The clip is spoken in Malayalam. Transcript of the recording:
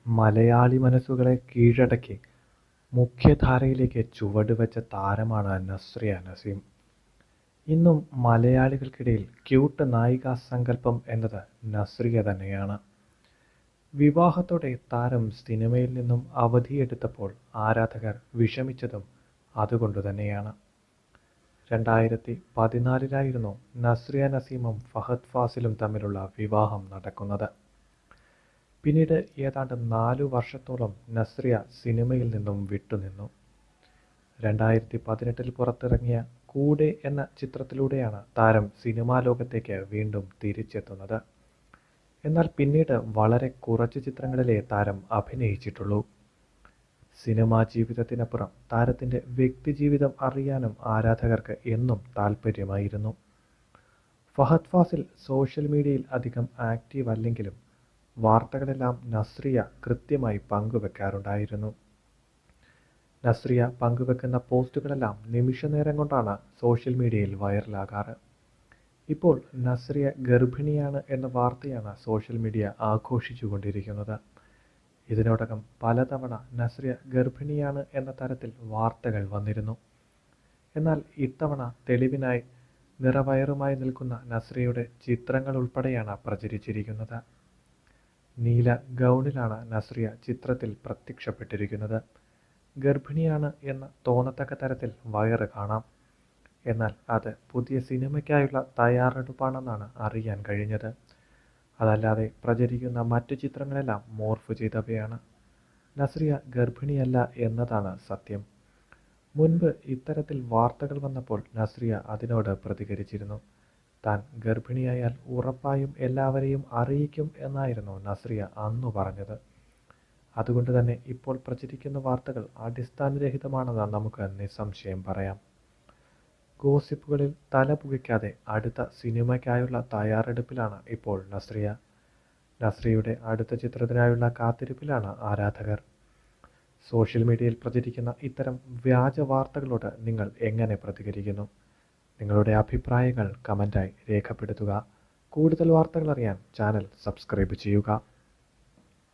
മലയാളി മനസ്സുകളെ കീഴടക്കി മുഖ്യധാരയിലേക്ക് ചുവടുവെച്ച താരമാണ് നസ്രിയ നസീം. ഇന്നും മലയാളികൾക്കിടയിൽ ക്യൂട്ട് നായികാ സങ്കല്പം എന്നത് നസ്രിയ തന്നെയാണ്. വിവാഹത്തോടെ താരം സിനിമയിൽ നിന്നും അവധിയെടുത്തപ്പോൾ ആരാധകർ വിഷമിച്ചതും അതുകൊണ്ടുതന്നെയാണ്. 2014 നസ്രിയ നസീമും ഫഹദ് ഫാസിലും തമ്മിലുള്ള വിവാഹം നടക്കുന്നത്. പിന്നീട് ഏതാണ്ട് 4 വർഷത്തോളം നസ്രിയ സിനിമയിൽ നിന്നും വിട്ടുനിന്നു. 2018 പുറത്തിറങ്ങിയ കൂടെ എന്ന ചിത്രത്തിലൂടെയാണ് താരം സിനിമാ ലോകത്തേക്ക് വീണ്ടും തിരിച്ചെത്തുന്നത്. എന്നാൽ പിന്നീട് വളരെ കുറച്ച് ചിത്രങ്ങളിലേ താരം അഭിനയിച്ചിട്ടുള്ളൂ. സിനിമാ ജീവിതത്തിനപ്പുറം താരത്തിൻ്റെ വ്യക്തിജീവിതം അറിയാനും ആരാധകർക്ക് എന്നും താൽപ്പര്യമായിരുന്നു. ഫഹദ് ഫാസിൽ സോഷ്യൽ മീഡിയയിൽ അധികം ആക്റ്റീവ് അല്ലെങ്കിലും വാർത്തകളെല്ലാം നസ്രിയ കൃത്യമായി പങ്കുവെക്കാറുണ്ടായിരുന്നു. നസ്രിയ പങ്കുവെക്കുന്ന പോസ്റ്റുകളെല്ലാം നിമിഷനേരം കൊണ്ടാണ് സോഷ്യൽ മീഡിയയിൽ വൈറലാകാറ്. ഇപ്പോൾ നസ്രിയ ഗർഭിണിയാണ് എന്ന വാർത്തയാണ് സോഷ്യൽ മീഡിയ ആഘോഷിച്ചുകൊണ്ടിരിക്കുന്നത്. ഇതിനോടകം പലതവണ നസ്രിയ ഗർഭിണിയാണ് എന്ന തരത്തിൽ വാർത്തകൾ വന്നിരുന്നു. എന്നാൽ ഇത്തവണ തെളിവിനായി നിറവയറുമായി നിൽക്കുന്ന നസ്രിയയുടെ ചിത്രങ്ങൾ ഉൾപ്പെടെയാണ് പ്രചരിച്ചിരിക്കുന്നത്. നീല ഗൗണിലാണ് നസ്രിയ ചിത്രത്തിൽ പ്രത്യക്ഷപ്പെട്ടിരിക്കുന്നത്. ഗർഭിണിയാണ് എന്ന് തോന്നത്തക്ക തരത്തിൽ വയറ് കാണാം. എന്നാൽ അത് പുതിയ സിനിമയ്ക്കായുള്ള തയ്യാറെടുപ്പാണെന്നാണ് അറിയാൻ കഴിഞ്ഞത്. അതല്ലാതെ പ്രചരിക്കുന്ന മറ്റു ചിത്രങ്ങളെല്ലാം മോർഫ് ചെയ്തവയാണ്. നസ്രിയ ഗർഭിണിയല്ല എന്നതാണ് സത്യം. മുൻപ് ഇത്തരത്തിൽ വാർത്തകൾ വന്നപ്പോൾ നസ്രിയ അതിനോട് പ്രതികരിച്ചിരുന്നു. താൻ ഗർഭിണിയായാൽ ഉറപ്പായും എല്ലാവരെയും അറിയിക്കും എന്നായിരുന്നു നസ്രിയ അന്നു പറഞ്ഞത്. അതുകൊണ്ട് തന്നെ ഇപ്പോൾ പ്രചരിക്കുന്ന വാർത്തകൾ അടിസ്ഥാനരഹിതമാണെന്ന് നമുക്ക് നിസ്സംശയം പറയാം. ഗോസിപ്പുകളിൽ തല പുകയ്ക്കാതെ അടുത്ത സിനിമയ്ക്കായുള്ള തയ്യാറെടുപ്പിലാണ് ഇപ്പോൾ നസ്രിയ. നസ്രിയയുടെ അടുത്ത ചിത്രത്തിനായുള്ള കാത്തിരിപ്പിലാണ് ആരാധകർ. സോഷ്യൽ മീഡിയയിൽ പ്രചരിക്കുന്ന ഇത്തരം വ്യാജ വാർത്തകളോട് നിങ്ങൾ എങ്ങനെ പ്രതികരിക്കുന്നു? നിങ്ങളുടെ അഭിപ്രായങ്ങൾ കമൻ്റായി രേഖപ്പെടുത്തുക. കൂടുതൽ വാർത്തകൾ അറിയാൻ ചാനൽ സബ്സ്ക്രൈബ് ചെയ്യുക.